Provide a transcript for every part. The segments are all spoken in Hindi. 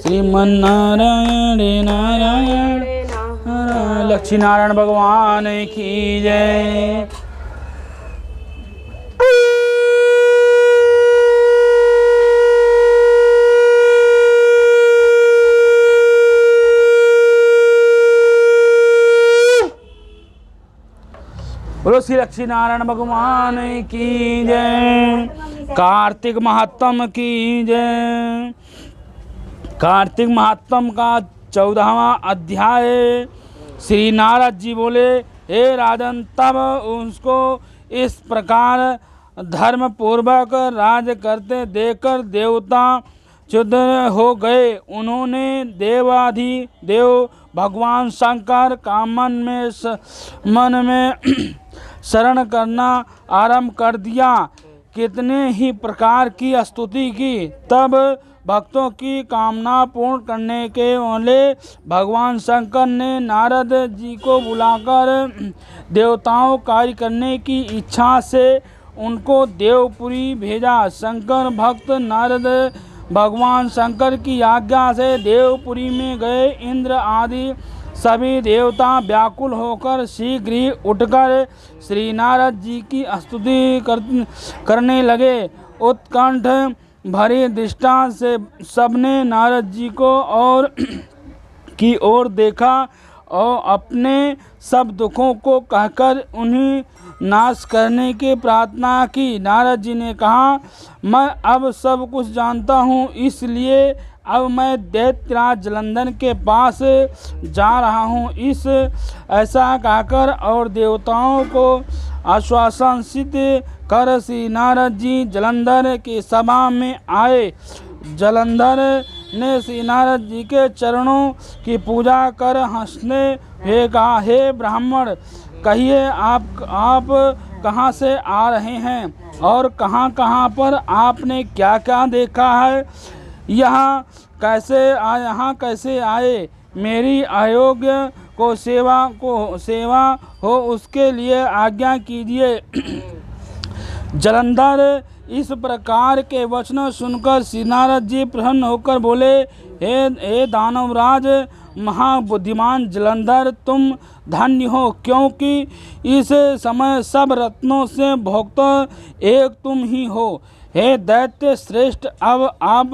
श्रीमन्नारायण नारायण लक्ष्मी नारायण भगवान की जय। बोलो श्री लक्ष्मी नारायण भगवान की जय। कार्तिक महात्म की जय। कार्तिक महात्म का 14वां अध्याय। श्री नारद जी बोले, हे राजन, तब उसको इस प्रकार धर्म पूर्वक राज करते देखकर देवता चुप हो गए। उन्होंने देवाधिदेव भगवान शंकर का मन में शरण करना आरंभ कर दिया। कितने ही प्रकार की स्तुति की। तब भक्तों की कामना पूर्ण करने के वाले भगवान शंकर ने नारद जी को बुलाकर देवताओं कार्य करने की इच्छा से उनको देवपुरी भेजा। शंकर भक्त नारद भगवान शंकर की आज्ञा से देवपुरी में गए। इंद्र आदि सभी देवता व्याकुल होकर शीघ्र ही उठकर श्री नारद जी की स्तुति करने लगे। उत्कंठ भरी दृष्टि से सबने नारद जी को और की ओर देखा और अपने सब दुखों को कहकर उन्हें नाश करने की प्रार्थना की। नारद जी ने कहा, मैं अब सब कुछ जानता हूँ, इसलिए अब मैं दैत्यराज जलंधर के पास जा रहा हूँ। ऐसा कहकर और देवताओं को आश्वासित कर श्री नारद जी जलंधर की सभा में आए। जलंधर ने श्री नारद जी के चरणों की पूजा कर हंसने हुए कहा, हे ब्राह्मण, कहिए आप कहाँ से आ रहे हैं और कहाँ पर आपने क्या क्या देखा है? यहाँ कैसे आए? मेरी अयोग्य को सेवा हो उसके लिए आज्ञा कीजिए। जलंधर इस प्रकार के वचन सुनकर श्री नारद जी प्रसन्न होकर बोले, हे दानवराज महाबुद्धिमान जलंधर, तुम धन्य हो, क्योंकि इस समय सब रत्नों से भोक्त एक तुम ही हो। हे दैत्य श्रेष्ठ, अब आप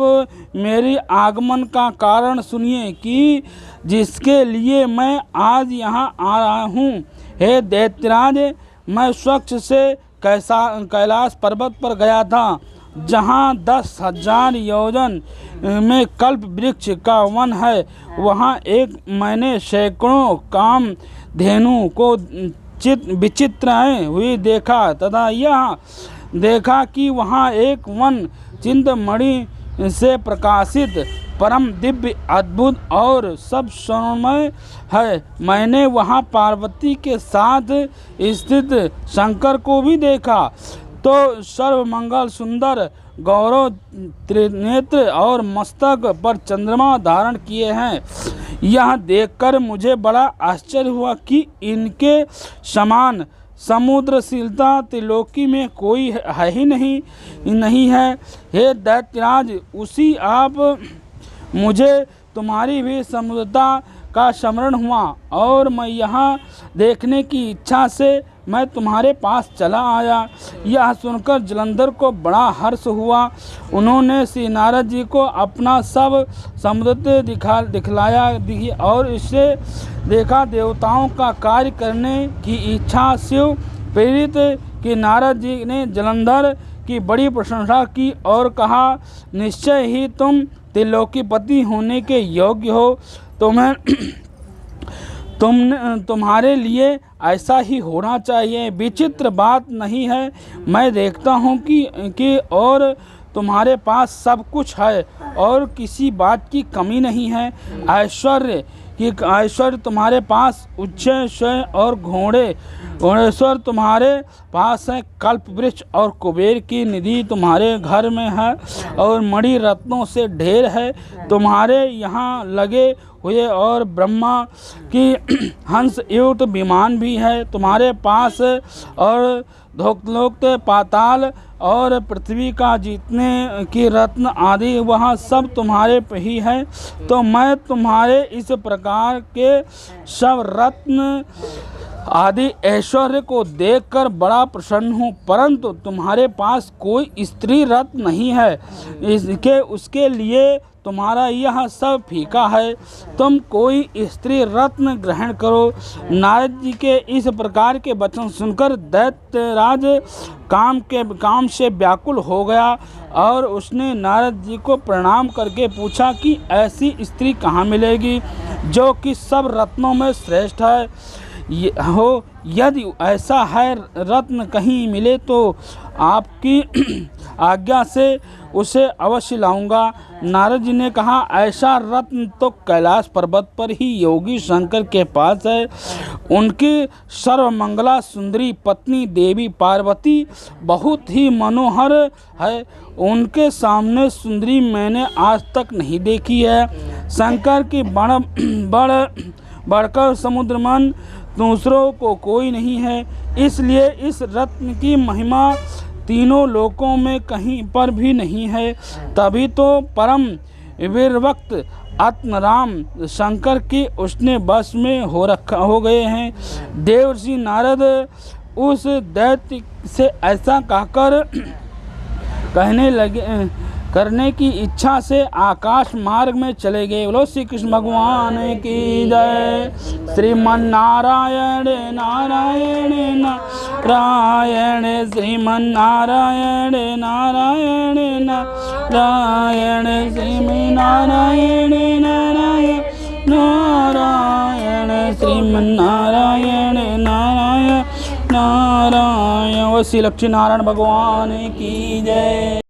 मेरी आगमन का कारण सुनिए कि जिसके लिए मैं आज यहाँ आ रहा हूँ। हे दैत्यराज, मैं स्वच्छ से कैलाश पर्वत पर गया था, जहाँ 10,000 योजन में कल्प वृक्ष का वन है। वहाँ मैंने सैकड़ों काम धेनु को विचित्र हुई देखा तथा यह देखा कि वहाँ एक वन चिंतमणि से प्रकाशित परम दिव्य अद्भुत और सब स्वर्णमय है। मैंने वहाँ पार्वती के साथ स्थित शंकर को भी देखा, तो सर्वमंगल सुंदर गौरव त्रिनेत्र और मस्तक पर चंद्रमा धारण किए हैं। यह देखकर मुझे बड़ा आश्चर्य हुआ कि इनके समान समुद्रशीलता त्रिलोकी में कोई है ही नहीं है। हे दैत्यराज, उसी आप मुझे तुम्हारी भी समुद्रता का स्मरण हुआ और मैं यहाँ देखने की इच्छा से मैं तुम्हारे पास चला आया। यह सुनकर जलंधर को बड़ा हर्ष हुआ। उन्होंने श्री नारद जी को अपना सब समुद्र दिखलाया और इससे देखा देवताओं का कार्य करने की इच्छा शिव प्रेरित कि नारद जी ने जलंधर की बड़ी प्रशंसा की और कहा, निश्चय ही तुम त्रिलोकीपति होने के योग्य हो। तुम्हारे लिए ऐसा ही होना चाहिए। विचित्र बात नहीं है, मैं देखता हूँ कि और तुम्हारे पास सब कुछ है और किसी बात की कमी नहीं है। ऐश्वर्य तुम्हारे पास उच्चैश्वर्य और घोड़ेश्वर तुम्हारे पास है। कल्प वृक्ष और कुबेर की निधि तुम्हारे घर में है और मणि रत्नों से ढेर है। तुम्हारे यहाँ लगे हुए और ब्रह्मा की हंसयुक्त विमान भी है तुम्हारे पास, और धोलोक पाताल और पृथ्वी का जितने की रत्न आदि वह सब तुम्हारे पे ही है। तो मैं तुम्हारे इस प्रकार के सब रत्न आदि ऐश्वर्य को देखकर बड़ा प्रसन्न हूँ, परंतु तुम्हारे पास कोई स्त्री रत्न नहीं है, उसके लिए तुम्हारा यह सब फीका है। तुम कोई स्त्री रत्न ग्रहण करो। नारद जी के इस प्रकार के वचन सुनकर दैत्यराज काम से व्याकुल हो गया और उसने नारद जी को प्रणाम करके पूछा कि ऐसी स्त्री कहाँ मिलेगी जो कि सब रत्नों में श्रेष्ठ है हो। यदि ऐसा है रत्न कहीं मिले तो आपकी आज्ञा से उसे अवश्य लाऊंगा। नारद जी ने कहा, ऐसा रत्न तो कैलाश पर्वत पर ही योगी शंकर के पास है। उनकी सर्वमंगला सुंदरी पत्नी देवी पार्वती बहुत ही मनोहर है। उनके सामने सुंदरी मैंने आज तक नहीं देखी है। शंकर की बढ़कर समुद्रमन दूसरों को कोई नहीं है, इसलिए इस रत्न की महिमा तीनों लोकों में कहीं पर भी नहीं है। तभी तो परम वीरवक्त आत्मराम शंकर की उसने बस में हो गए हैं। देवर्षि नारद उस दैत्य से ऐसा करने की इच्छा से आकाश मार्ग में चले गए। बोलो श्री कृष्ण भगवान की जय। श्रीमन्नारायण नारायण नारायण, श्रीमन्नारायण नारायण नारायण, श्रीमन्नारायण नारायण नारायण, श्रीमन्नारायण नारायण नारायण। श्री लक्ष्मी नारायण भगवान की जय।